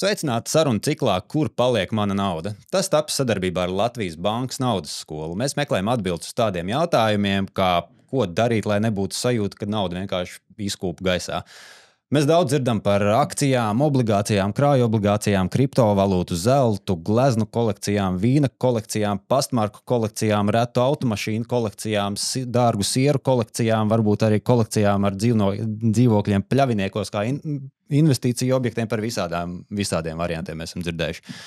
Sveicināti sarunu ciklā, kur paliek mana nauda. Tas taps sadarbībā ar Latvijas Bankas naudas skolu. Mēs meklējam atbildes uz tādiem jautājumiem, kā ko darīt, lai nebūtu sajūta, ka nauda vienkārši izkūp gaisā. Mēs daudz dzirdam par akcijām, obligācijām, krāju obligācijām, kriptovalūtu, zeltu, gleznu kolekcijām, vīna kolekcijām, pastmarku kolekcijām, retu automašīnu kolekcijām, dārgu sieru kolekcijām, varbūt arī kolekcijām ar dzīvokļiem pļaviniekos, kā investīciju objektiem. Par visādiem variantiem mēs esam dzirdējuši.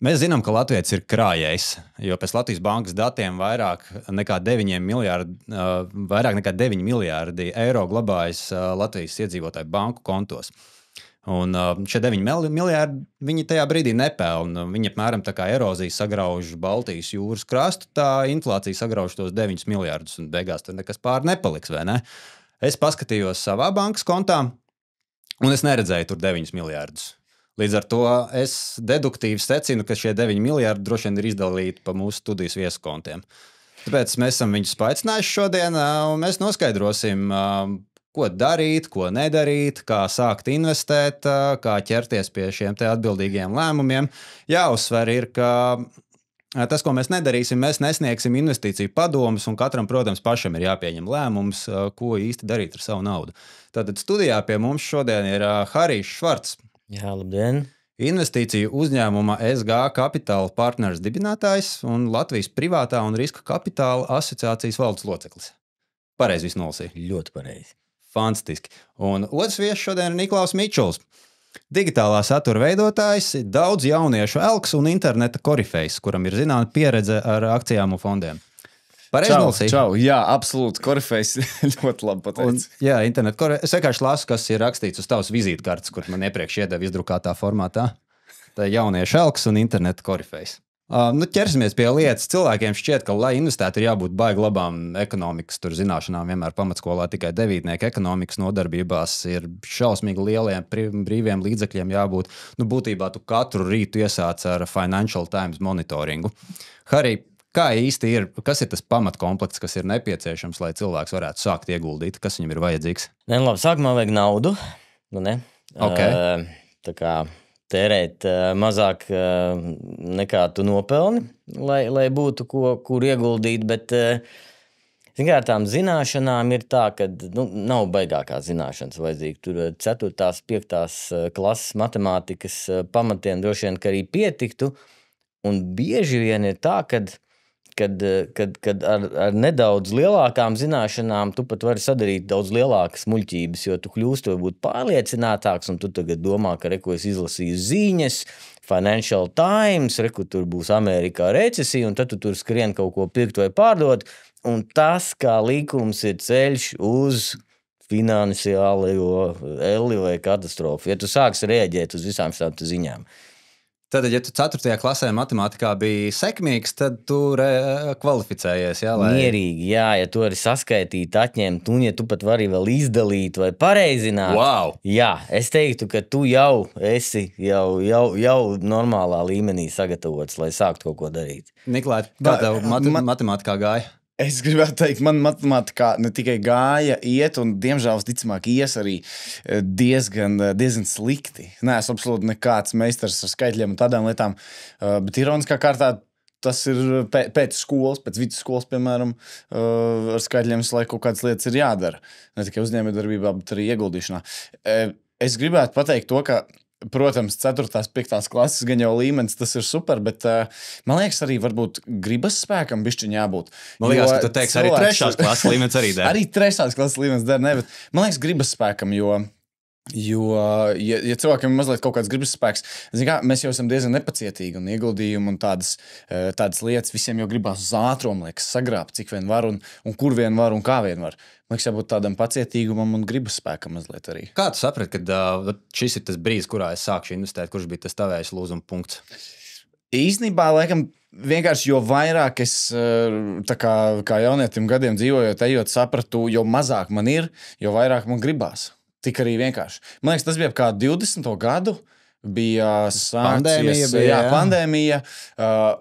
Mēs zinām, ka Latvijas ir krājējs, jo pēc Latvijas Bankas datiem vairāk nekā 9 miljārdi eiro glabājas Latvijas iedzīvotāju banku kontos. Un šie 9 miljārdi viņi tajā brīdī nepelna. Viņi apmēram tā kā erozija sagrauž Baltijas jūras krastu, tā inflācija sagrauž tos 9 miljārdus, un beigās tur nekas pār nepaliks, vai ne? Es paskatījos savā bankas kontā, un es neredzēju tur 9 miljārdus. Līdz ar to es deduktīvi secinu, ka šie 9 miljārdi droši vien ir izdalīti pa mūsu studijas vieskontiem. Tāpēc mēs esam viņus paaicinājuši šodien, un mēs noskaidrosim, ko darīt, ko nedarīt, kā sākt investēt, kā ķerties pie šiem te atbildīgiem lēmumiem. Jāuzsver ir, ka tas, ko mēs nedarīsim, mēs nesniegsim investīciju padomus, un katram, protams, pašam ir jāpieņem lēmums, ko īsti darīt ar savu naudu. Tātad studijā pie mums šodien ir Harijs Švarts. Jā, labdien! Investīciju uzņēmuma SG Capital Partners dibinātājs un Latvijas privātā un riska kapitāla asociācijas valdes loceklis. Pareizi visu nolasīju. Ļoti pareizi. Fantastiski. Un otrs viesis šodien ir Niklaus Mičuls. Digitālā satura veidotājs, daudz jauniešu elks un interneta korifejs, kuram ir zināma pieredze ar akcijām un fondiem. Čau, jā, absolūti, korifejs ļoti labi pateicis. Jā, internet korifejs. Es vienkārši lasu, kas ir rakstīts uz tavas vizītkartes, kur man iepriekš iedeva izdrukātā formātā. Tā ir jauniešu elks un interneta korifejs. Ķersimies pie lietas. Cilvēkiem šķiet, ka, lai investētu, ir jābūt baigi labām ekonomikas zināšanām. Vienmēr pamatskolā tikai devītnieku ekonomikas nodarbībās ir šausmīgi lieliem brīviem līdzekļiem jābūt. Būtībā tu katru rītu iesāc ar Financial Times monitoringu. Harij, kā īsti ir, kas ir tas pamatkomplekts, kas ir nepieciešams, lai cilvēks varētu sākt ieguldīt? Kas viņam ir vajadzīgs? Labi, sākumā vajag naudu. Okay. Tā kā tērēt mazāk nekā tu nopelni, lai būtu kur ieguldīt, bet ar tām zināšanām ir tā, ka nav baigākā zināšanas vajadzīga. Tur 4., 5. klases matemātikas pamatiem droši vien, ka arī pietiktu, un bieži vien ir tā, kad ar nedaudz lielākām zināšanām tu pat vari sadarīt daudz lielākas muļķības, jo tu kļūsti varbūt pārliecinātāks, un tu tagad domā, ka ko es izlasīju ziņas, Financial Times, tur būs Amerikā recesija, un tad tu tur skrien kaut ko pirkt vai pārdot, un tas, kā likums, ir ceļš uz finansiālo elli vai katastrofu, ja tu sāksi reaģēt uz visām šām ziņām. Tad, ja tu 4. klasē matemātikā biji sekmīgs, tad tu kvalificējies, jā? Mierīgi, jā, ja tu vari saskaitīt, atņemt, un ja tu pat vari vēl izdalīt vai pareizināt. Wow! Jā, es teiktu, ka tu jau esi jau normālā līmenī sagatavots, lai sāktu kaut ko darīt. Niklai, kā tev matemātikā gāja? Es gribētu teikt, man matemātikā ne tikai gāja, iet, un diemžēl visticamāk ies arī diezgan slikti. Neesmu absolūti nekāds meistars ar skaitļiem un tādām lietām, bet ironiskā kārtā tas ir pēc skolas, pēc vidusskolas, piemēram, ar skaitļiem visu laiku kaut kādas lietas ir jādara. Ne tikai uzņēmējdarbībā, bet arī ieguldīšanā. Es gribētu pateikt to, ka protams, 4., 5. klases gan jau līmenis, tas ir super, bet man liekas arī varbūt gribas spēkam bišķiņ jābūt. Man liekas, ka tu teiksi arī 3. klases līmenis arī der. Arī 3. klases līmenis der, ne, bet man liekas gribas spēkam, jo ja cilvēkiem ir mazliet kaut kāds gribas spēks, mēs jau esam diezgan nepacietīgi un ieguldījumi un tādas lietas visiem jau gribās uz ātrumu, liekas, sagrābt, cik vien var un kur vien var un kā vien var. Man liekas, jābūt tādam pacietīgumam un gribas spēkam mazliet arī. Kā tu saprati, ka šis ir tas brīdis, kurā es sākšu investēt, kurš bija tas tavējs lūzuma punkts? Īstenībā, laikam, vienkārši jo vairāk es tā kā jaunietim gadiem dzīvojot, ejot, sapratu, jo mazāk man ir, jo vairāk man gribās. Tik arī vienkārši. Man liekas, tas bija kā 20. gadu. bija sācies, pandēmija.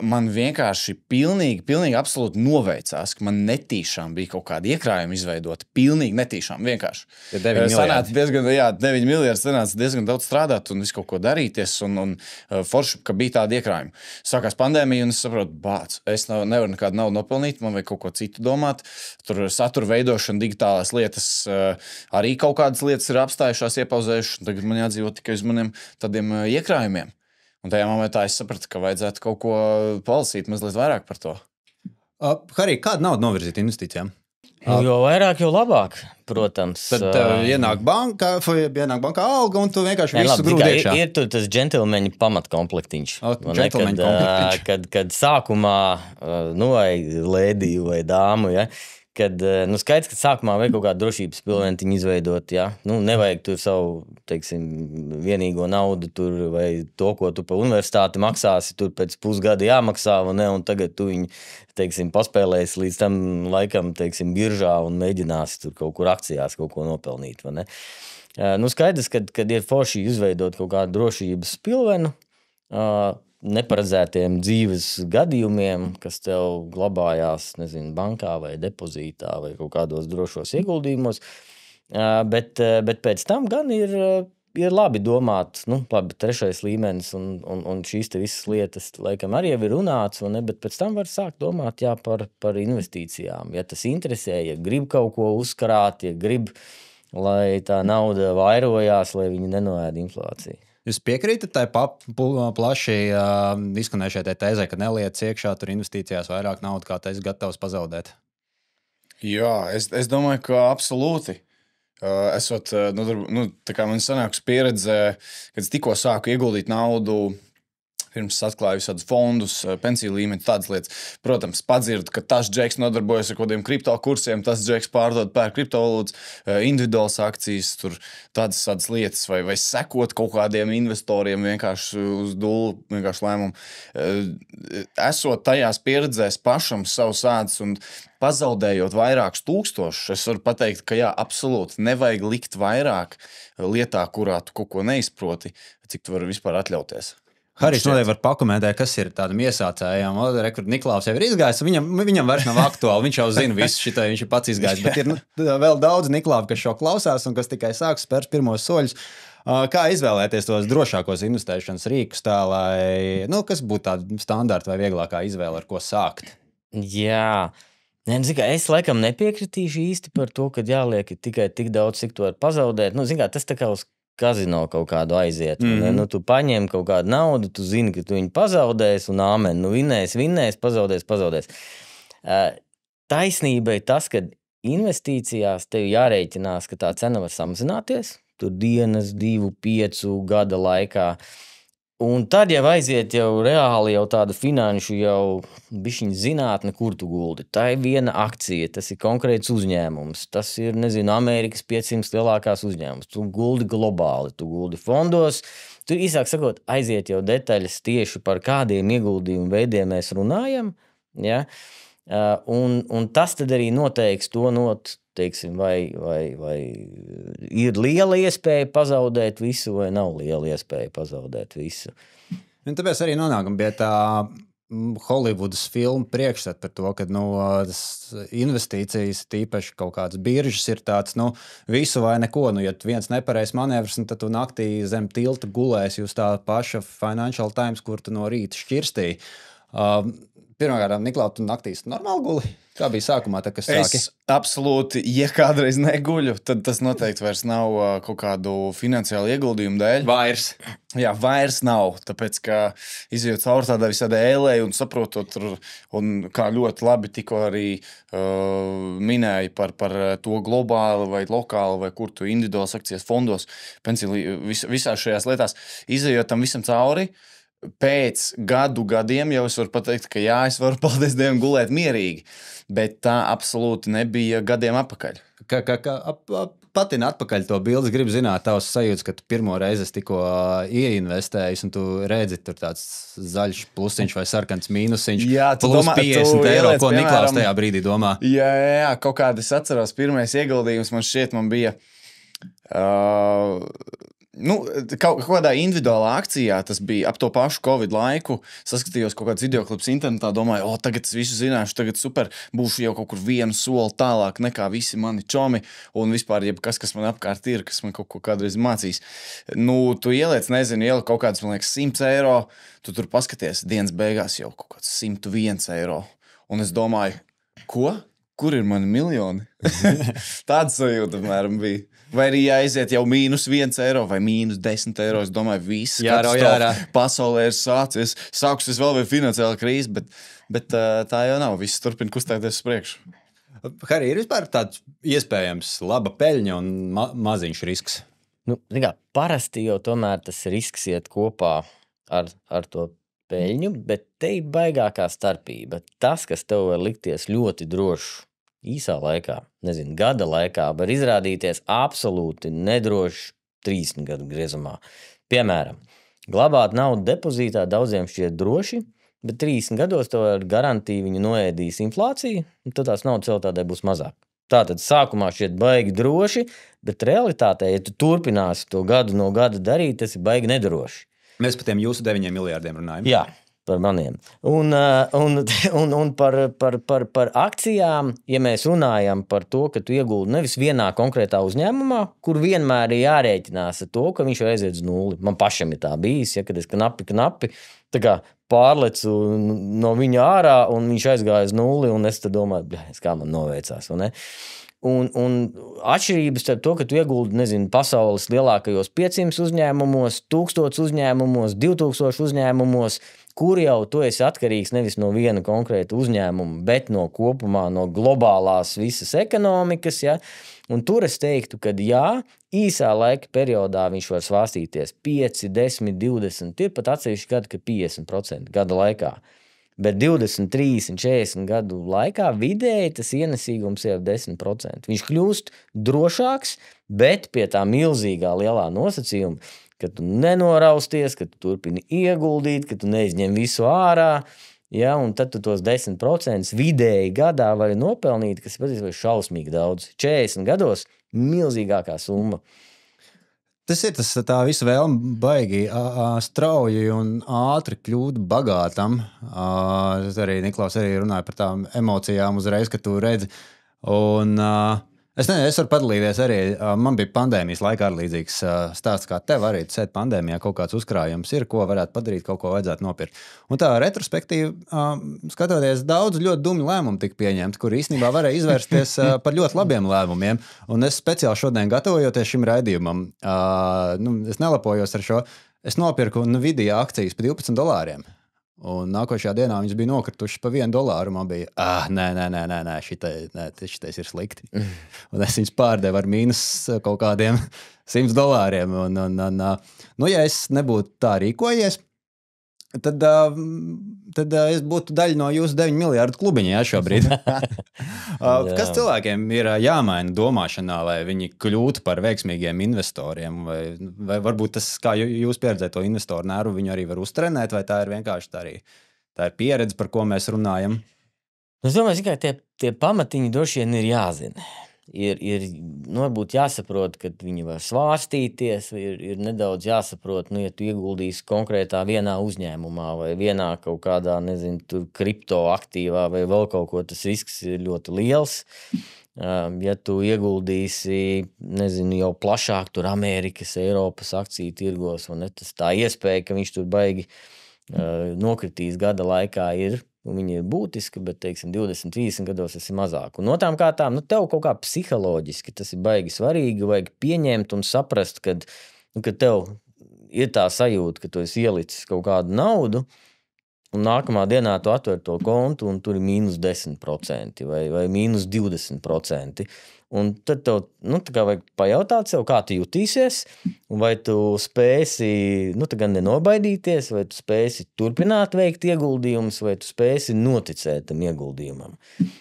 Man vienkārši pilnīgi absolūti noveicās, ka man netīšām bija kaut kāda iekrājuma izveidota. Pilnīgi netīšām, vienkārši. 9 miljardi sanāca diezgan daudz strādāt un visu kaut ko darīties. Un forši, ka bija tāda iekrājuma. Sākās pandēmija un es saprotu, es nevaru nekādu naudu nopelnīt, man vajag kaut ko citu domāt. Tur satura veidošana, digitālās lietas, arī kaut kādas lietas ir apstājušās, iepauzējušas. Tagad man jādzīvo tikai uz maniem tādiem iekrājumiem. Un tajā momentā es sapratu, ka vajadzētu kaut ko palasīt mazliet vairāk par to. Harī, kādu naudu novirzīt investīcijām? Jo vairāk, jo labāk, protams. Tad ienāk bankā alga un tu vienkārši visu grūdi iekšā. Ir tur tas džentelmeņa pamatkomplektiņš. Kad sākumā, vai lēdiju vai dāmu, kad, skaidrs, ka sākumā vajag kaut kādu drošības pilventiņu izveidot, nevajag tur savu, vienīgo naudu tur vai to, ko tu pa universitāti maksāsi, tur pēc pusgada jāmaksā, un tagad tu viņu, paspēlēsi līdz tam laikam, biržā un mēģināsi tur kaut kur akcijās kaut ko nopelnīt, vai ne? Skaidrs, kad ir forši izveidot kaut kādu drošības pilvenu, neparedzētiem dzīves gadījumiem, kas tev glabājās, bankā vai depozītā vai kaut kādos drošos ieguldījumos, bet pēc tam gan ir labi domāt, trešais līmenis un šīs te visas lietas, laikam arī jau ir runāts, bet pēc tam var sākt domāt, par investīcijām. Ja tas interesē, ja grib kaut ko uzkrāt, ja grib, lai tā nauda vairojās, lai viņi nenoēd inflāciju. Jūs piekrītat tai plaši izskanējušai tēzē, ka neliec iekšā tur investīcijās vairāk naudu, kā tu esi gatavs pazaudēt? Jā, es domāju, ka absolūti. Esot, tā kā man sanāks pieredze, kad es tikko sāku ieguldīt naudu, pirms atklāju visādus fondus, pensiju līmeni, tādas lietas. Protams, padzirdu, ka tas džeks nodarbojas ar kaut kādiem kripto kursiem, tas džeks pērk kriptovalūtas, individuālas akcijas, tur tādas lietas, vai sekot kaut kādiem investoriem vienkārši uz dullu, vienkārši lēmumu. Esot tajās pieredzēs pašam savu sācis un pazaudējot vairākus tūkstošus, es varu pateikt, ka jā, absolūti nevajag likt vairāk lietā, kurā tu kaut ko neizproti, cik tu vari vispār atļauties. Harijs noteikti var pakomentēt, kas ir tādam iesācējām. Niklaus jau ir izgājis, viņam vairs nav aktuāli, viņš jau zina visu šito, viņš ir pats izgājis. Bet ir vēl daudz Niklāvu, kas šo klausās un kas tikai sāks spērs pirmos soļus. Kā izvēlēties tos drošākos investēšanas rīkus tā, lai, kas būtu tāda standarta vai vieglākā izvēle, ar ko sākt? Jā. Es laikam nepiekritīšu īsti par to, ka jāliek tikai tik daudz, cik to var pazaudēt. Tas tā kā uz kazino kaut kādu aiziet. Tu paņem kaut kādu naudu, tu zini, ka tu viņu pazaudēs un āmen. Vinnēs, pazaudēs. Taisnība ir tas, ka investīcijās tev jārēķinās, ka tā cena var samazināties. Tur dienas, 2, 5 gada laikā. Un tad jau aiziet jau reāli jau tāda finanšu jau bišķiņa zinātne, kur tu guldi. Tā ir viena akcija, tas ir konkrēts uzņēmums. Tas ir, Amerikas 500 lielākās uzņēmums. Tu guldi globāli, tu guldi fondos. Tur īsāk sakot, aiziet jau detaļas tieši par kādiem ieguldījumu veidiem mēs runājam. Ja? Un tas tad arī noteiks to vai ir liela iespēja pazaudēt visu, vai nav liela iespēja pazaudēt visu. Un tāpēc arī nonākam pie tā Holivudas filmu priekšstat par to, ka investīcijas, tīpaši kaut kādas biržas, ir tāds, visu vai neko. Ja viens nepareizs manevrs, tad tu naktī zem tilta gulēsi uz tā paša Financial Times, kur tu no rīta šķirstīji. Pirmkārt, Niklaus, tu naktīs normāli guli? Kā bija sākumā, kad sāki? Es absolūti, ja kādreiz neguļu, tad tas noteikti vairs nav kaut kādu finansiālu ieguldījumu dēļ. Jā, vairs nav, tāpēc, ka izjūt cauri tādai visādai ēlei un saprotot, un kā ļoti labi tikko arī minēja par to globāli vai lokāli, vai kur tu individuāls akcijas fondos, pensiju, visās šajās lietās, izjūt tam visam cauri. Pēc gadiem jau es varu pateikt, ka jā, es varu, paldies Dievam, gulēt mierīgi, bet tā absolūti nebija gadiem atpakaļ. Patina atpakaļ to bildes, gribu zināt tavs sajūtas, ka tu pirmo reizi tikko ieinvestējis un tu redzi tur tāds zaļš plusiņš vai sarkans mīnusiņš, plus 50 eiro, ko Niklaus tajā brīdī domā. Jā, kaut kādi es atceros, pirmais ieguldījums man šķiet, man bija Kaut kādā individuālā akcijā, tas bija ap to pašu Covid laiku, saskatījos kaut kāds videoklips internetā, domāju, tagad es visu zināšu, tagad super, būšu jau kaut kur vienu soli tālāk nekā visi mani čomi un vispār jebkas, kas man apkārt ir, kas man kaut ko kādreiz mācīs. Tu ieliec, ieliec kaut kāds, man liekas, 100 eiro, tu tur paskaties, dienas beigās jau kaut kāds 101 eiro. Un es domāju, ko? Kur ir mani miljoni? Tāda sajūta, apmēram, bija. Vai arī jāiziet jau -1 eiro vai -10 eiro. Es domāju, viss pasaulē ir sācies. Sākusies vēl viena finansiāla krīze, bet tā jau nav. Viss turpina kustēties uz priekšu. Harī, ir vispār tāds iespējams laba peļņa un maziņš risks? Parasti jau tomēr tas risks iet kopā ar to peļņu, bet te ir baigākā starpība. Tas, kas tev var likties ļoti drošs īsā laikā, gada laikā, var izrādīties absolūti nedrošs 30 gadu griezumā. Piemēram, glabāt naudu depozītā daudziem šķiet droši, bet 30 gados tev ar garantiju viņu noēdīs inflācija, un tad tās naudas vēl tādai būs mazāk. Tātad sākumā šķiet baigi droši, bet realitātē, ja tu turpināsi to gadu no gada darīt, tas ir baigi nedroši. Mēs par tiem jūsu 9 miljārdiem runājam. Jā. Par maniem. Un par akcijām, ja mēs runājam par to, ka tu ieguldi nevis vienā konkrētā uzņēmumā, kur vienmēr ir jārēķinās ar to, ka viņš jau aiziet uz nulli. Man pašam ir tā bijis, kad es knapi tā kā pārlecu no viņa ārā un viņš aizgāja uz nulli un es tad domāju, kā man noveicās, vai ne? Un atšķirības starp to, ka tu ieguldi, pasaules lielākajos 500 uzņēmumos, 1000 uzņēmumos, 2000 uzņēmumos, kur jau tu esi atkarīgs nevis no viena konkrēta uzņēmuma, bet no kopumā no globālās visas ekonomikas, ja? Un tur es teiktu, ka jā, īsā laika periodā viņš var svārstīties 5, 10, 20, ir pat atsevišķi gadi, ka 50% gada laikā. Bet 20, 30, 40 gadu laikā vidēji tas ienesīgums ir 10%. Viņš kļūst drošāks, bet pie tā milzīgā lielā nosacījuma, ka tu nenorausties, ka tu turpini ieguldīt, ka tu neizņem visu ārā, ja, un tad tu tos 10% vidēji gadā vari nopelnīt, kas patiesībā ir šausmīgi daudz. 40 gados milzīgākā summa. Tas ir tā visa vēlme baigi strauji un ātri kļūt bagātam. Arī Niklaus arī runāja par tām emocijām uzreiz, kad tu redzi. Un es varu padalīties arī. Man bija pandēmijas laikā līdzīgs stāsts kā tev arī. Tu sēdi pandēmijā, kaut kāds uzkrājums ir, ko varētu padarīt, kaut ko vajadzētu nopirkt. Un tā retrospektīvi, skatoties, daudz ļoti dumi lēmumu tika pieņemti, kur īstenībā varēja izvērsties par ļoti labiem lēmumiem. Un es speciāli šodien gatavojoties šim raidījumam, es nelapojos ar šo, es nopirku Nvidia akcijas par $12. Un nākošajā dienā viņas bija nokritušas par $1. Man bija, nē, šitais ir slikti. Un es viņas pārdevu ar mīnus kaut kādiem $100. Ja es nebūtu tā rīkojies, tad es būtu daļa no jūsu 9 miljārdu klubiņā šobrīd. Kas cilvēkiem ir jāmaina domāšanā, lai viņi kļūtu par veiksmīgiem investoriem? Vai varbūt tas, kā jūs pieredzēt to investoru nervu, viņu arī var uztrenēt, vai tā ir vienkārši tā ir pieredze, par ko mēs runājam? Es domāju, ka tie pamatiņi droši vien ir jāzina. Ir varbūt jāsaprot, ka viņi var svārstīties, ir nedaudz jāsaprot, ja tu ieguldīsi konkrētā vienā uzņēmumā vai vienā kaut kādā, kriptoaktīvā vai vēl kaut ko, tas risks ir ļoti liels. Ja tu ieguldīsi, jau plašāk tur Amerikas, Eiropas akciju tirgos, tas tā iespēja, ka viņš tur baigi nokritīs gada laikā ir. Viņi ir būtiski, bet, 20, 30 gados tas ir mazāk. Un no tām kārtām, tev kaut kā psiholoģiski tas ir baigi svarīgi, vajag pieņemt un saprast, ka tev ir tā sajūta, ka tu esi ielicis kaut kādu naudu, un nākamā dienā tu atver to kontu, un tur ir -10% vai -20%. Un tad tev, vajag pajautāt sev, kā tu jutīsies, un vai tu spēsi, gan nenobaidīties, vai tu spēsi turpināt veikt ieguldījumus, vai tu spēsi noticēt tam ieguldījumam.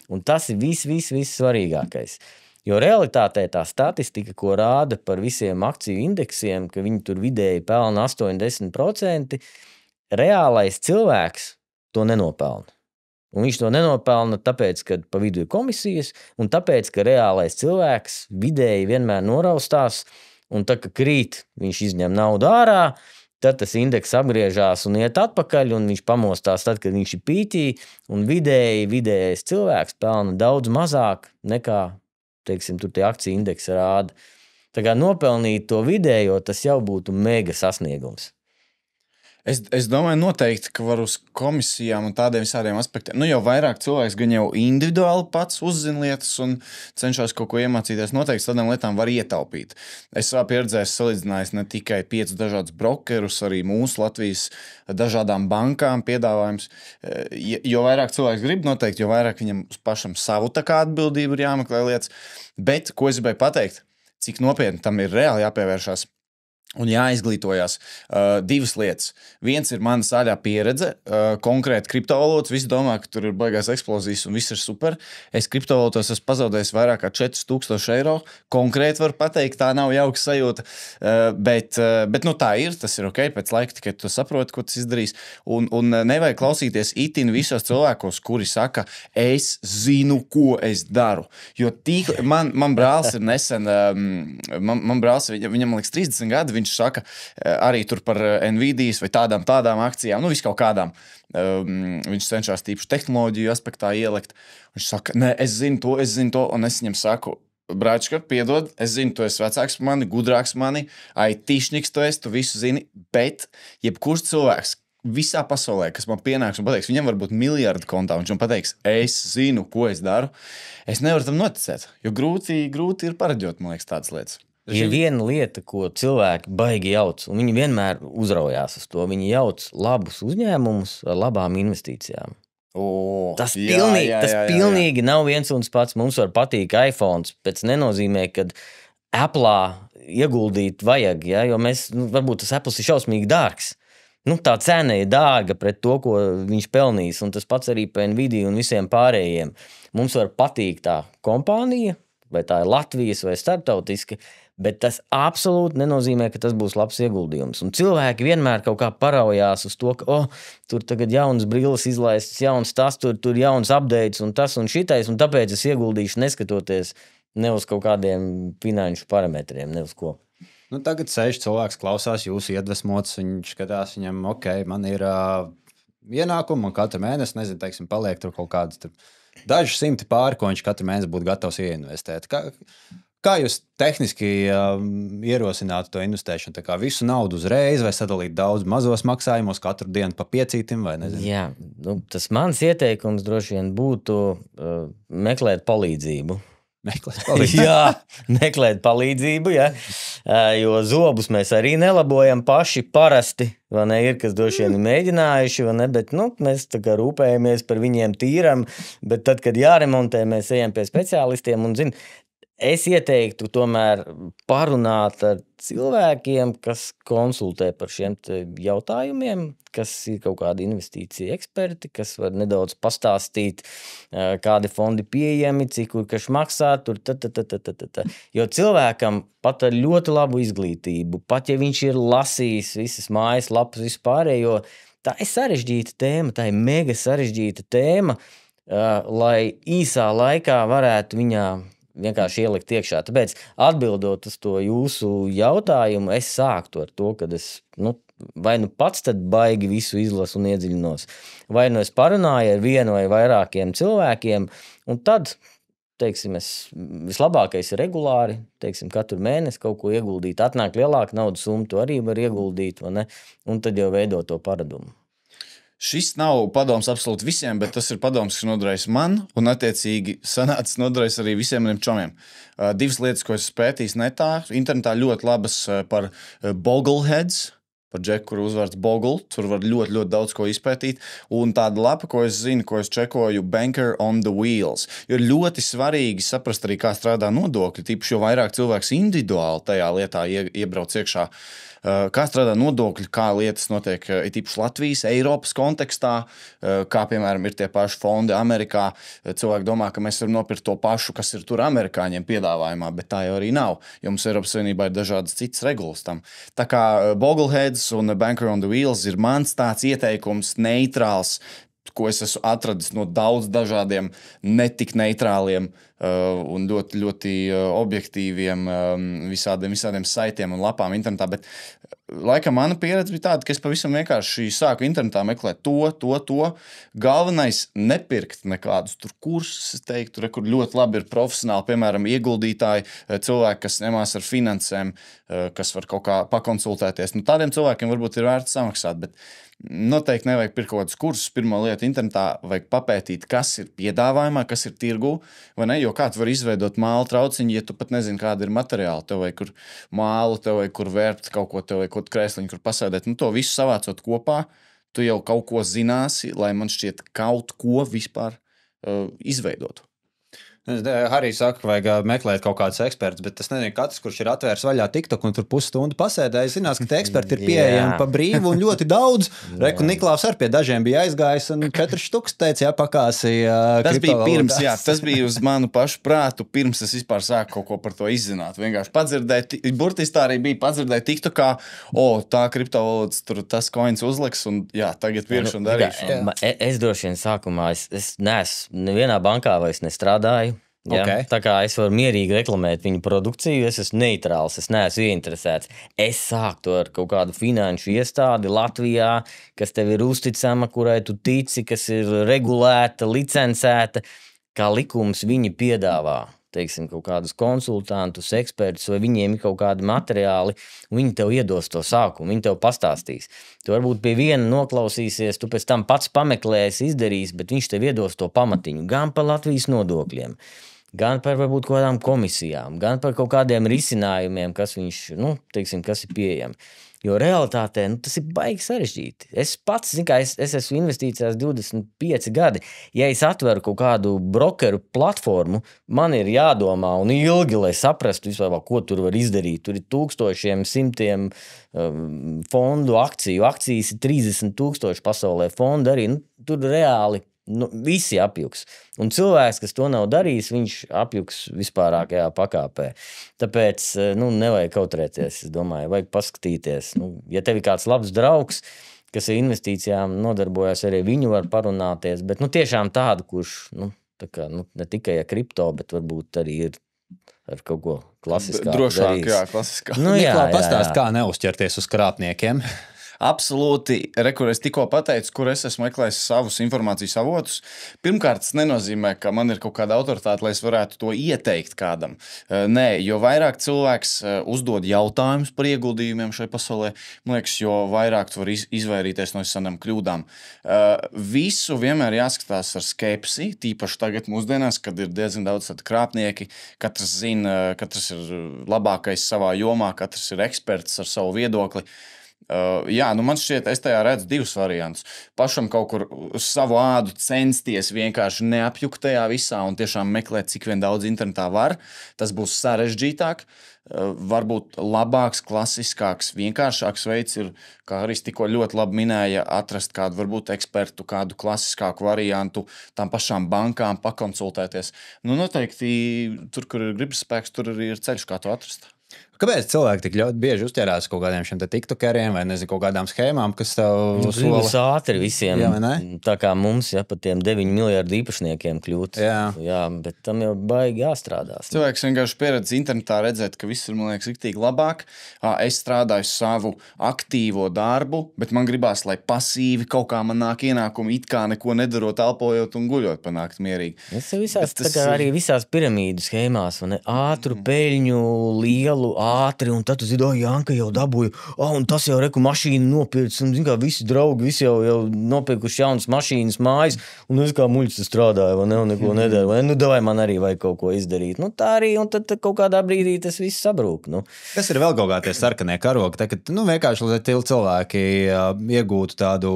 Un tas ir viss svarīgākais. Jo realitātē tā statistika, ko rāda par visiem akciju indeksiem, ka viņi tur vidēji pelna 80%, reālais cilvēks to nenopelna. Un viņš to nenopelna tāpēc, ka pa vidu ir komisijas, un tāpēc, ka reālais cilvēks vidēji vienmēr noraustās un tā, ka krīt, viņš izņem naudu ārā, tad tas indeks apgriežās un iet atpakaļ, un viņš pamostās tad, kad viņš ir pīķī, un vidējais cilvēks pelna daudz mazāk nekā, teiksim, tur tie akciju indeksi rāda. Tā kā nopelnīt to vidējo, tas jau būtu mega sasniegums. Es domāju, noteikti, ka var uz komisijām un tādiem visādiem aspektiem. Nu, jau vairāk cilvēks gan jau individuāli pats uzzina lietas un cenšas kaut ko iemācīties. Noteikti tādām lietām var ietaupīt. Es savā pieredzē salīdzināju ne tikai 5 dažādus brokerus, arī mūsu Latvijas dažādām bankām piedāvājums. Jo vairāk cilvēks grib, noteikti, jo vairāk viņam pašam savu tā kā atbildību ir jāmeklē lietas. Bet, ko es gribēju pateikt, cik nopietni tam ir reāli jāpievēršās. Un jāizglītojas divas lietas. Viens ir mana zaļā pieredze, konkrēti kriptovalūtas. Visi domā, ka tur ir baigās eksplozijas un viss ir super. Es kriptovalūtos esmu pazaudējis vairāk kā 4000 eiro. Konkrēti var pateikt, tā nav jauka sajūta. Bet nu, tā ir, tas ir ok. Pēc laika tikai tu saproti, ko tas izdarīs. Un nevajag klausīties itin visos cilvēkos, kuri saka, es zinu, ko es daru. Jo man brālis ir nesen, man brālis, viņam liekas 30 gadi, viņš saka arī tur par Nvidias vai tādām akcijām, nu viskaut kādām. Viņš cenšas tīpaši tehnoloģiju aspektā ielikt. Viņš saka, nē, es zinu to, un es viņam saku, brāčka, piedod, es zinu, tu esi vecāks par mani, gudrāks par mani, IT-šniks tu visu zini, bet jebkurš cilvēks visā pasaulē, kas man pienāks un pateiks, viņam var būt miljardu kontā, viņš man pateiks, es zinu, ko es daru, es nevaru tam noticēt, jo grūti ir paraģot, man liekas, tādas lietas. Ir viena lieta, ko cilvēki baigi jauc, un viņi vienmēr uzraujās uz to. Viņi jauc labus uzņēmumus ar labām investīcijām. Tas pilnīgi nav viens un pats. Mums var patīk iPhones, pēc nenozīmē, kad Apple'ā ieguldīt vajag, ja? Jo varbūt tas Apple's ir šausmīgi dārgs. Tā cena ir dārga pret to, ko viņš pelnīs, un tas pats arī pa Nvidia un visiem pārējiem. Mums var patīk tā kompānija, vai tā ir Latvijas vai starptautiska, bet tas absolūti nenozīmē, ka tas būs labs ieguldījums. Un cilvēki vienmēr kaut kā paraujās uz to, ka tur tagad jaunas brilles izlaistas, jauns tas, tur jauns updates un tas un šitais, un tāpēc es ieguldīšu neskatoties ne uz kaut kādiem finanšu parametriem, ne uz ko. Tagad sēž cilvēks, klausās jūsu iedvesmots, viņš skatās viņam, ok, man ir ienākumi, man katru mēnesi, nezinu, teiksim, paliek tur kaut kādas daži simti pāri, ko viņš katru mēnesi būtu gatavs ieinvestēt. Kā jūs tehniski ierosinātu to investēšanu? Tā kā visu naudu uzreiz vai sadalīt daudz mazos maksājumos katru dienu pa 5, vai nezinu? Jā, tas mans ieteikums droši vien būtu meklēt palīdzību. Meklēt palīdzību, jā. Jo zobus mēs arī nelabojam paši parasti, vai ne, ir, kas droši vien ir mēģinājuši, vai ne, bet mēs tā kā rūpējamies par viņiem tīram, bet tad, kad jāremontē, mēs ejam pie speciālistiem un es ieteiktu tomēr parunāt ar cilvēkiem, kas konsultē par šiem jautājumiem, kas ir kaut kādi investīcija eksperti, kas var nedaudz pastāstīt, kādi fondi pieejami, cik kur kas maksā, tur. Jo cilvēkam pat ar ļoti labu izglītību, pat ja viņš ir lasījis visas mājas lapas vispārējo, tā ir sarežģīta tēma, tā ir mega sarežģīta tēma, lai īsā laikā varētu viņā vienkārši ielikt iekšā. Tāpēc atbildot uz to jūsu jautājumu, es sāktu ar to, kad es vai pats tad baigi visu izlasu un iedziļinos, vai es parunāju ar vienu vai vairākiem cilvēkiem, un tad, teiksim, vislabākais ir regulāri, teiksim, katru mēnesi kaut ko ieguldīt, atnāk lielāka naudas summa, to arī var ieguldīt, vai ne? Un tad jau veido to paradumu. Šis nav padoms absolūti visiem, bet tas ir padoms, kas noderēs man, un attiecīgi sanācis noderēs arī visiem maniem čomiem. Divas lietas, ko es pētījis netā, internetā ļoti labas par Bogleheads, par džeku, kur uzvārds Bogle, tur var ļoti daudz ko izpētīt, un tāda lapa, ko es zinu, ko es čekoju, Banker on the Wheels, jo ir ļoti svarīgi saprast arī, kā strādā nodokļi, tīpaši jo vairāk cilvēks individuāli tajā lietā iebrauc iekšā, kā strādā nodokļi, kā lietas notiek tīpaši Latvijas, Eiropas kontekstā, kā, piemēram, ir tie paši fondi Amerikā. Cilvēki domā, ka mēs varam nopirkt to pašu, kas ir tur amerikāņiem piedāvājumā, bet tā jau arī nav, jo mums Eiropas Savienībā ir dažādas citas regulas tam. Tā kā Bogleheads un Banker on the Wheels ir mans tāds ieteikums neitrāls, ko es esmu atradis no daudz dažādiem netik neitrāliem un ļoti, ļoti objektīviem visādiem saitiem un lapām internetā. Bet laikam mana pieredze bija tāda, ka es pavisam vienkārši sāku internetā meklēt to. Galvenais nepirkt nekādus tur kursus, es teiktu, kur ļoti labi ir profesionāli, piemēram, ieguldītāji, cilvēki, kas nemās ar finansēm, kas var kaut kā pakonsultēties. Tādiem cilvēkiem varbūt ir vērts samaksāt, bet noteikti nevajag pirkt kaut kādus kursus. Pirmā lieta internetā vajag papētīt, kas ir piedāvājumā, kas ir tirgū, vai ne? Jo kāds var izveidot māla trauciņu, ja tu pat nezini, kāda ir materiāli. Tev vajag kur mālu, tev vajag kur vērpt kaut ko, tev vajag kaut krēsliņu, kur pasēdēt. To visu savācot kopā, tu jau kaut ko zināsi, lai man šķiet kaut ko vispār izveidotu. Harijs saka, ka vajag meklēt kaut kādus ekspertus, bet es nezinu, katrs, kurš ir atvērs vaļā TikTok un tur pusstundu pasēdējis, zinās, ka tie eksperti ir pieejami pa brīvu un ļoti daudz. Reku Niklaus ar pie dažiem bija aizgājis un 4 štuks teica, pakāsīja. Tas bija pirms, tas bija uz manu pašu prātu, pirms es vispār sāku kaut ko par to izzināt. Vienkārši padzirdēt, burtiski tā arī bija padzirdēt TikTokā, tā kriptovalodas tur tas coins uzliks un jā, tagad pirkšu un darīšu. Es droši vien sākumā, es neesmu nevienā bankā vairs nestrādāju. Ja? Okay. Tā kā es varu mierīgi reklamēt viņu produkciju, es esmu neitrāls, es neesmu ieinteresēts. Es sāktu ar kaut kādu finanšu iestādi Latvijā, kas tev ir uzticama, kurai tu tici, kas ir regulēta, licencēta, kā likums viņi piedāvā. Teiksim, kaut kādus konsultantus, ekspertus, vai viņiem ir kaut kādi materiāli, un viņi tev iedos to sākumu, viņi tev pastāstīs. Tu varbūt pie viena noklausīsies, tu pēc tam pats pameklēsi, izdarīsi, bet viņš tev iedos to pamatiņu gan par Latvijas nodokļiem, gan par varbūt kaut kādām komisijām, gan par kaut kādiem risinājumiem, kas viņš, teiksim, kas ir pieejami. Jo realitātē tas ir baigi sarežģīti. Es pats, es esmu investīcijās 25 gadi. Ja es atveru kaut kādu brokeru platformu, man ir jādomā un ilgi, lai saprastu vispār, ko tur var izdarīt. Tur ir tūkstošiem, simtiem fondu akciju. Akcijas ir 30,000 pasaulē. Fondu arī, tur reāli visi apjuks. Un cilvēks, kas to nav darījis, viņš apjuks vispārākajā pakāpē. Tāpēc, nevajag kautrēties, es domāju, vajag paskatīties. Ja tev ir kāds labs draugs, kas ar investīcijām nodarbojas, arī viņu var parunāties, bet, tiešām tādu, kurš, ne tikai ar kripto, bet varbūt arī ir ar kaut ko klasiskāku. Drošāk, jā, klasiskāk. Niklā, pastāst, kā neuzķerties uz krāpniekiem. Absolūti, kur es tikko pateicu, kur es esmu meklējis savus informācijas avotus. Pirmkārt, tas nenozīmē, ka man ir kaut kāda autoritāte, lai es varētu to ieteikt kādam. Nē, jo vairāk cilvēks uzdod jautājumus par ieguldījumiem šai pasaulē, man liekas, jo vairāk tu vari izvairīties no visādām kļūdām. Visu vienmēr jāskatās ar skepsi, tīpaši tagad mūsdienās, kad ir diezgan daudz tādi krāpnieki. Katrs zina, katrs ir labākais savā jomā, katrs ir eksperts ar savu viedokli. Man šķiet, es tajā redzu divus variantus. Pašam kaut kur uz savu ādu censties vienkārši neapjukt tajā visā un tiešām meklēt, cik vien daudz internetā var. Tas būs sarežģītāk. Varbūt labāks, klasiskāks, vienkāršāks veids ir, kā arī tikko ļoti labi minēja, atrast kādu varbūt ekspertu, kādu klasiskāku variantu, tām pašām bankām pakonsultēties. Noteikti tur, kur ir gribas spēks, tur arī ir ceļš, kā to atrast. Kāpēc cilvēki tik ļoti bieži uzķerās kaut kādiem šiem tiktokeriem vai nezinu, kaut kādām schēmām, kas tev sola? Tas ātri visiem, jā, tā kā mums, pat tiem 9 miljardu īpašniekiem kļūt. Jā, bet tam jau baigi jāstrādās. Cilvēks vienkārši pieredz internetā redzēt, ka viss ir, man liekas, riktīgi labāk. Es strādāju savu aktīvo darbu, bet man gribās, lai pasīvi kaut kā man nāk ienākumi, it kā neko nedarot, elpojot un guļot panākt mierīgi. Arī visās piramīdu schēmās, ātru peļņu, lielu, ātri, un tad tu zini, Janka jau dabūja, un tas jau reku mašīnu nopircis, un kā visi draugi, visi jau nopirkuši jaunas mašīnas mājas, un es kā muļķis strādāju, vai ne, un neko nedara, vai davai man arī vajag kaut ko izdarīt. Tā arī, un tad kaut kādā brīdī tas viss sabrūk. Kas ir vēl kaut kā tie sarkanie karogi, kad vienkārši, lai cilvēki iegūtu tādu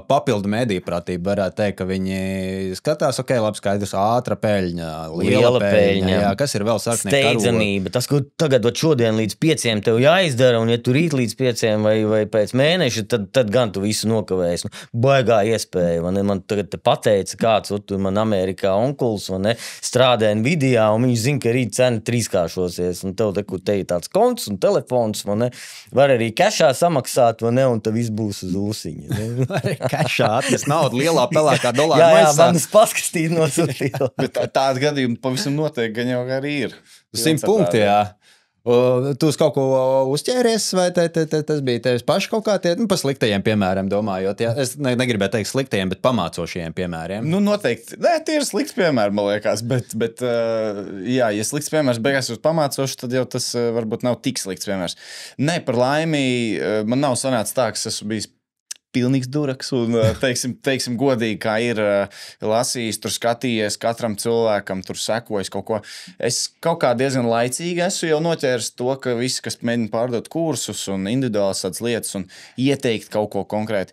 papildu mediju-prātību, varētu teikt, ka viņi skatās, labi, skaidrs, ātra peļņa, liela peļņa. Jā, kas ir vēl sarkanie karogi? Steidzamība, tas, ko tagad šodien šodien līdz 5 tev jāizdara, un ja tu rīt līdz 5 vai pēc mēneša, tad gan tu visu nokavēsi. Nu, baigā iespēja, vai ne? Man tagad pateica kāds, tur man Amerikā onkuls, vai ne, strādā Nvidia, un viņš zina, ka rīt cena 3-kāršosies, un tev te ir tāds konts un telefons, vai ne, var arī kešā samaksāt, vai ne, un tad viss būs uz ūsiņa. Kešā atnes naudu lielā pelēkā dolāra jā, maisā. manas paskastīt nosūtīja. Bet tāda gadījuma pavisam noteikti, gan jau arī ir. 100 punkti, jā. Tu uz kaut ko uzķēries, vai tas bija tevis paši kaut kā tie, pa sliktajiem piemēram domājot? Jā? Es negribēju teikt sliktajiem, bet pamācošajiem piemēriem. Nu, noteikti. Nē, tie ir slikts piemēri, man liekas, bet jā, ja slikts piemērs beigās uz pamācošu, tad jau tas varbūt nav tik slikts piemērs. Nē, par laimi, man nav sanācis tā, ka esmu bijis pilnīgs duraks un, teiksim godīgi, kā ir lasījis, tur skatījies katram cilvēkam, tur sekojis kaut ko. Es kaut kā diezgan laicīgi esmu jau noķēris to, ka visi, kas mēģina pārdot kursus un individuālas tādas lietas un ieteikt kaut ko konkrēti,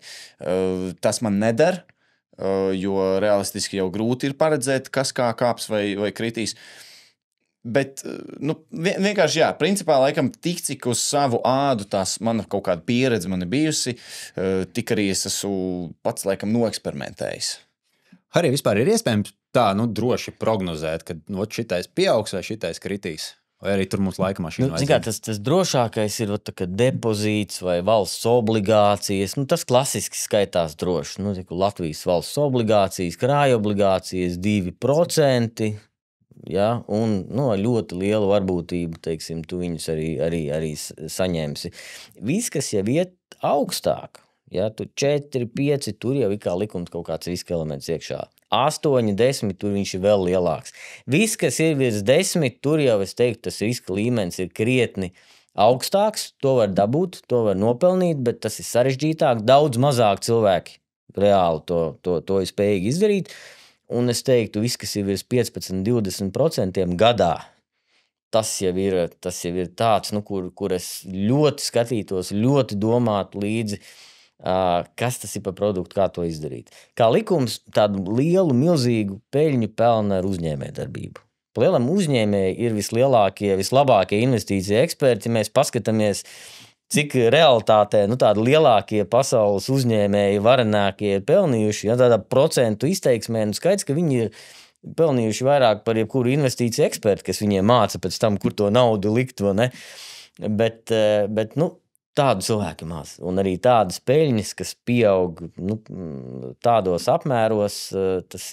tas man nedara, jo realistiski jau grūti ir paredzēt, kas kā kāps vai kritīs. Bet, nu, vienkārši, jā, principā, laikam, cik uz savu ādu tās mana kaut kāda pieredze man ir bijusi, tik arī es esmu pats, laikam, noeksperimentējis. Arī vispār ir iespējams tā, nu, droši prognozēt, ka šitais pieaugs vai šitais kritīs? Vai arī tur mums laika mašīna vajadzēja? Tas drošākais ir depozīts vai valsts obligācijas. Nu, tas klasiski skaitās droši. Nu, Latvijas valsts obligācijas, krājobligācijas 2%. Ja, un ļoti lielu varbūtību, teiksim, tu viņus arī saņemsi. Viss, kas jau iet augstāk, ja, tu 4, 5, tur jau ir kā likums kaut kāds riska elements iekšā. 8, 10, tur viņš ir vēl lielāks. Viss, kas ir virs 10, tur jau es teiktu, tas riska līmenis ir krietni augstāks, to var dabūt, to var nopelnīt, bet tas ir sarežģītāk, daudz mazāk cilvēki reāli to ir spējīgi izdarīt. Un es teiktu, viss, kas ir virs 15-20% gadā, tas jau ir tāds, nu, kur es ļoti skatītos, ļoti domātu līdzi, kas tas ir par produktu, kā to izdarīt. Kā likums tādu lielu, milzīgu peļņu pelna ar uzņēmējdarbību. Lielam uzņēmēji ir vislabākie investīcija eksperti, ja mēs paskatāmies, cik realitātē tādi lielākie pasaules uzņēmēji, varenākie ir pelnījuši, ja tādā procentu izteiksmē, skaidrs, ka viņi ir pelnījuši vairāk par jebkuru investīciju ekspertu, kas viņiem māca pēc tam, kur to naudu likt, vai ne? Bet tādu cilvēku maz. Un arī tādas peļņas, kas pieaug tādos apmēros, tas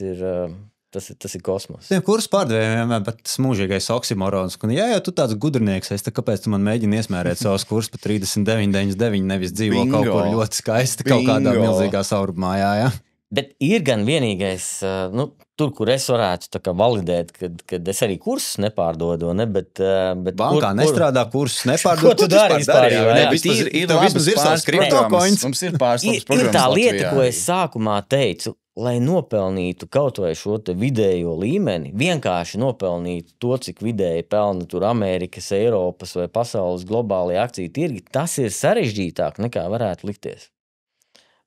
ir kosmos. Tiem kursu pārdevējiem vienmēr pat smūžīgais oksimorons. Ja jau tu tāds gudrinieks esi, tad kāpēc tu man mēģini iesmērēt savus kursus par 39,99, nevis dzīvo kaut kur ļoti skaisti, kaut kādā milzīgā saurumā, jā. Bet ir gan vienīgais, tur, kur es varētu validēt, kad es arī kursus nepārdodu, ne, bet bankā nestrādā kursus nepārdod. Ko tu dari vispār? Vismaz ir savs kriptokoins. Mums ir pāris labas programmas Ir tā lieta, Latvijā. ko es sākumā teicu, lai nopelnītu kaut vai šo te vidējo līmeni, vienkārši nopelnītu to, cik vidēji pelna tur Amerikas, Eiropas vai pasaules globālie akciju tirgi, tas ir sarežģītāk nekā varētu likties.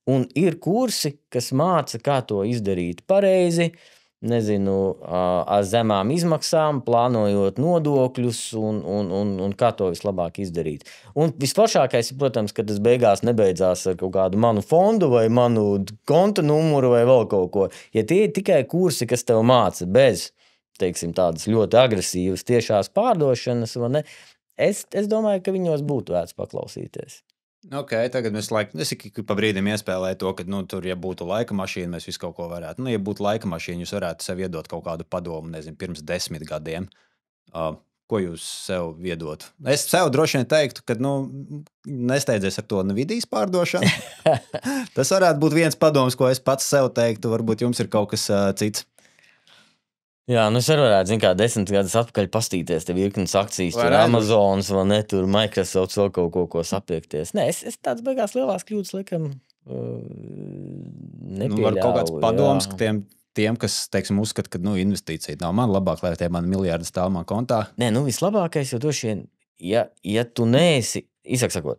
Un ir kursi, kas māca, kā to izdarīt pareizi, ar zemām izmaksām, plānojot nodokļus un kā to vislabāk izdarīt. Un visforšākais ir, protams, ka tas beigās nebeidzās ar kaut kādu manu fondu vai manu konta numuru vai vēl kaut ko. Ja tie ir tikai kursi, kas tev māca bez, teiksim, tādas ļoti agresīvas tiešās pārdošanas, vai ne, es domāju, ka viņos būtu vērts paklausīties. Ok, tagad mēs pa brīdim iespēlēju to, ka tur, ja būtu laika mašīna, mēs visu kaut ko varētu. Ja būtu laika mašīna, jūs varētu sev iedot kaut kādu padomu, pirms 10 gadiem. Ko jūs sev iedotu? Es sev droši vien teiktu, ka nesteidzies ar to Nvidias pārdošanu. Tas varētu būt viens padoms, ko es pats sev teiktu. Varbūt jums ir kaut kas cits. Jā, es arī varētu, 10 gadus atpakaļ pastīties, te virknes akcijas, tur Amazonas, vai ne, tur Microsoft vēl kaut ko sapiekties. Nē, es tāds beigās lielās kļūdas, laikam, nepieļauju. Var kaut kāds padoms, ka tiem, kas, teiksim, uzskata, ka, investīcija nav man labāk, lai tie mani miljardi stāv man kontā. Nē, vislabākais jau droši vien, ja tu neesi, sakot,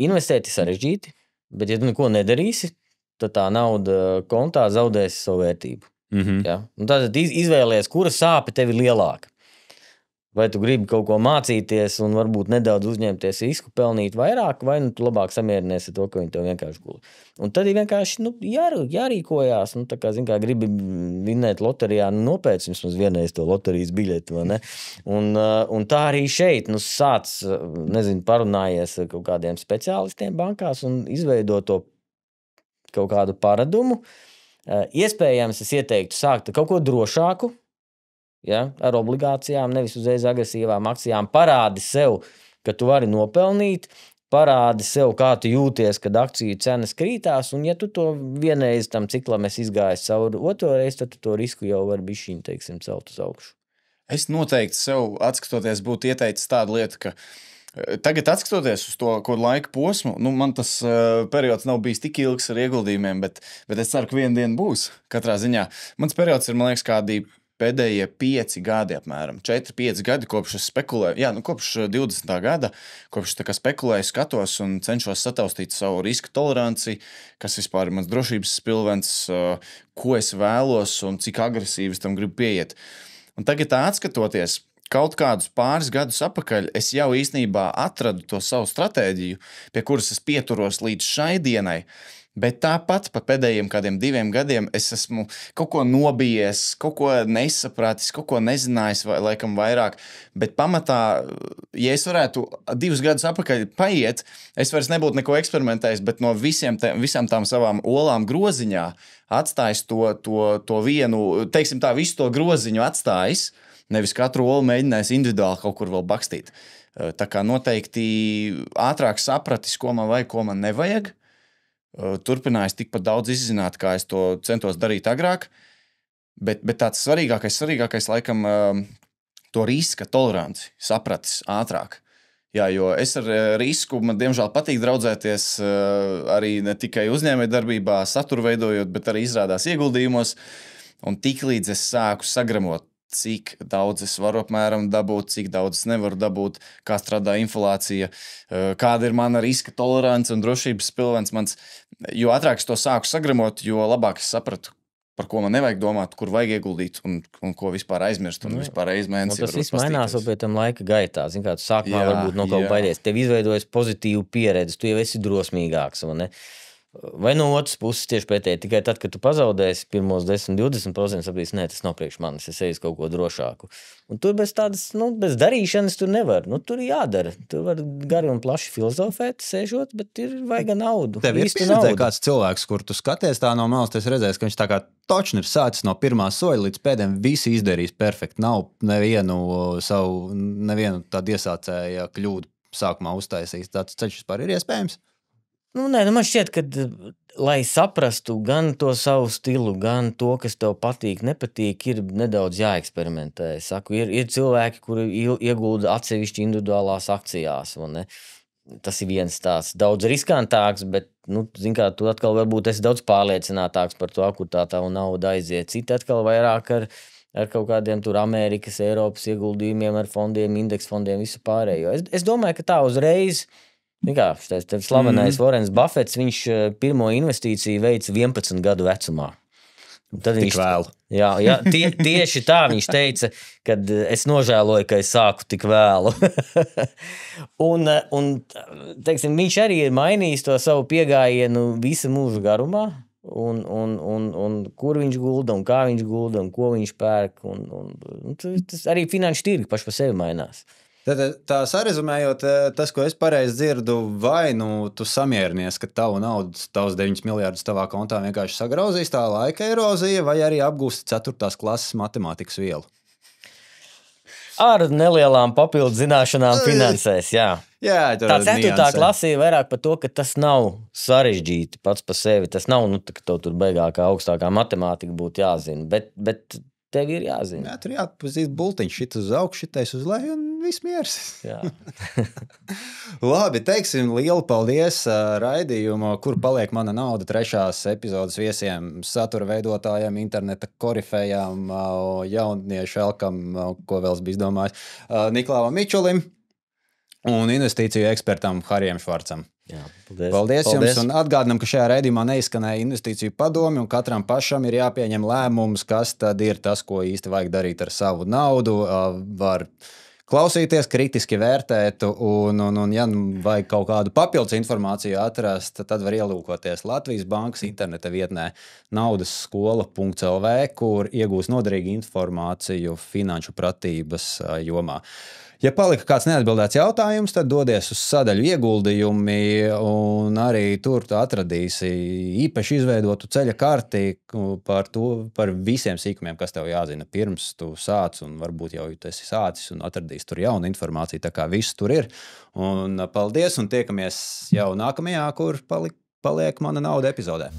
investēt ir sarežģīti, bet ja tu neko nedarīsi, tad tā nauda kontā zaudēs savu vērtību. Ja? Un tātad izvēlies, kura sāpe tev ir lielāka. Vai tu gribi kaut ko mācīties un varbūt nedaudz uzņemties risku, pelnīt vairāk, vai tu labāk samierinies ar to, ka viņi tev vienkārši gula. Un tad ir vienkārši jārīkojās. Tā kā, kā gribi vinnēt loterijā, nopēc vismaz vienreiz to loterijas biļeti. Un tā arī šeit sāc, parunājies ar kaut kādiem speciālistiem bankās un izveido to kaut kādu paradumu. Iespējams, es ieteiktu sākt kaut ko drošāku, ar obligācijām, nevis uzreiz agresīvām akcijām. Parādi sev, ka tu vari nopelnīt, parādi sev, kā tu jūties, kad akciju cenas krītās, un ja tu to vienreiz tam ciklam esi izgājis cauri otro reizi, tad tu to risku jau vari bišķiņ, celt uz augšu. Es noteikti sev, atskatoties, būtu ieteicis tādu lietu, ka tagad, atskatoties uz to laika posmu, man tas periods nav bijis tik ilgs ar ieguldījumiem, bet es ceru, ka vienu dienu būs katrā ziņā. Mans periods ir, man liekas, kādi pēdējie 5 gadi apmēram, 4-5 gadi, kopš es spekulēju, kopš 20. gada, kopš spekulēju, skatos un cenšos sataustīt savu riska toleranci, kas vispār ir mans drošības spilvens, ko es vēlos un cik agresīvi es tam gribu pieiet. Un tagad tā atskatoties, kaut kādus pāris gadus atpakaļ, es jau īstenībā atradu to savu stratēģiju, pie kuras es pieturos līdz šai dienai. Bet tāpat pa pēdējiem kādiem 2 gadiem es esmu kaut ko nobijies, kaut ko nesapratis, kaut ko nezinājis, vai laikam vairāk. Bet pamatā, ja es varētu 2 gadus atpakaļ paiet, es vairs nebūtu neko eksperimentējis, bet no visām tām savām olām groziņā atstājis to vienu, teiksim tā, visu to groziņu atstājis, nevis katru olu mēģinājis individuāli kaut kur vēl bakstīt. Tā kā noteikti ātrāk sapratis, ko man vajag, ko man nevajag. Turpinājis tikpat daudz izzināt, kā es to centos darīt agrāk, bet tāds svarīgākais laikam to riska toleranci sapratis ātrāk. Jā, jo es ar risku, man diemžēl patīk draudzēties arī ne tikai uzņēmējdarbībā, satura veidojot, bet arī izrādās ieguldījumos, un tiklīdz es sāku sagramot, cik daudz es varu apmēram dabūt, cik daudz es nevaru dabūt, kā strādā inflācija, kāda ir mana riska tolerance un drošības spilvens mans. Jo ātrāk es to sāku sagramot, jo labāk es sapratu, par ko man nevajag domāt, kur vajag ieguldīt un ko vispār aizmirst. Un vispār mēnesi tas viss mainās pie tam laika gaitā. Zin, kā tu sākumā varbūt no kaut baidies. Tev izveidojas pozitīvu pieredzi, tu jau esi drosmīgāks, vai ne? Vai no otras puses tieši pretēji, tikai tad, kad tu pazaudēsi pirmos 10-20%, saprīsi, nē, tas nav priekš manis, es eju kaut ko drošāku. Un tur bez tādas, bez darīšanas tur nevar. Tur ir jādara. Tur var gari un plaši filozofēt, sēžot, bet ir vajag naudu. Tev ir pieredzē kāds cilvēks, kur tu skaties tā no malas, tas redzēs, ka viņš tā kā točni ir sācis no pirmā soļa līdz pēdējiem, visi izdarījis perfekti. Nav nevienu tādu iesācēja kļūdu sākumā uztaisījis. Tāds ceļš vispār ir iespējams? Nē, man šķiet, ka, lai saprastu gan to savu stilu, gan to, kas tev patīk, nepatīk, ir nedaudz jāeksperimentē. Saku, ir cilvēki, kuri iegulda atsevišķi individuālās akcijās. Tas ir viens tāds daudz riskantāks, bet, zin kā, tu atkal varbūt esi daudz pārliecinātāks par to, kur tā tavu nauda aiziet. Citi atkal vairāk ar kaut kādiem tur Amerikas, Eiropas ieguldījumiem, ar fondiem, indeksfondiem, visu pārējo. Es domāju, ka tā uzreiz... Tev slavenais Warrens Buffets, viņš pirmo investīciju veica 11 gadu vecumā. Tad tik vēlu. Jā, tieši tā viņš teica, kad es nožēloju, ka es sāku tik vēlu. un teiksim, viņš arī ir mainījis to savu piegājienu visu mūžu garumā. Un kur viņš gulda, un kā viņš gulda, un ko viņš pērk. Un tas arī finanšu tirgi paši par sevi mainās. Tad, tā sarezumējot, tas, ko es pareizi dzirdu, vai tu samierinies, ka tavu naudu, tavs 9 miljardus tavā kontā vienkārši sagrauzīs tā laika erozija, vai arī apgūsti 4. klases matemātikas vielu? Ar nelielām papildu zināšanām finansēs, jā. Jā, tā 4. klase ir vairāk par to, ka tas nav sarežģīti pats par sevi. Tas nav, ka tev tur beigākā augstākā matemātika būtu jāzina, bet tev ir jāzina. Jā, tur jāpazīst bultiņš, šit uz augšu, šitais uz leju un viss miers. Jā. Labi, teiksim lielu paldies raidījumu, kur paliek mana nauda 3. epizodes viesiem, satura veidotājiem, interneta korifējām, jauniešu elkam, ko vēl es biju domājis, Niklāvam Mičulim un investīciju ekspertam Harijam Švarcam. Jā, paldies jums, un atgādinām, ka šajā raidījumā neizskanēja investīciju padomi, un katram pašam ir jāpieņem lēmums, kas tad ir tas, ko īsti vajag darīt ar savu naudu. Var klausīties, kritiski vērtēt, un ja vajag kaut kādu papildus informāciju atrast, tad var ielūkoties Latvijas Bankas interneta vietnē naudasskola.lv, kur iegūs noderīgu informāciju finanšu pratības jomā. Ja palika kāds neatbildēts jautājums, tad dodies uz sadaļu ieguldījumi, un arī tur tu atradīsi īpaši izveidotu ceļa karti par visiem sīkumiem, kas tev jāzina pirms tu sāc, un varbūt jau tu esi sācis un atradīsi tur jaunu informāciju, tā kā viss tur ir. Un paldies, un tiekamies jau nākamajā, kur paliek mana nauda epizodē.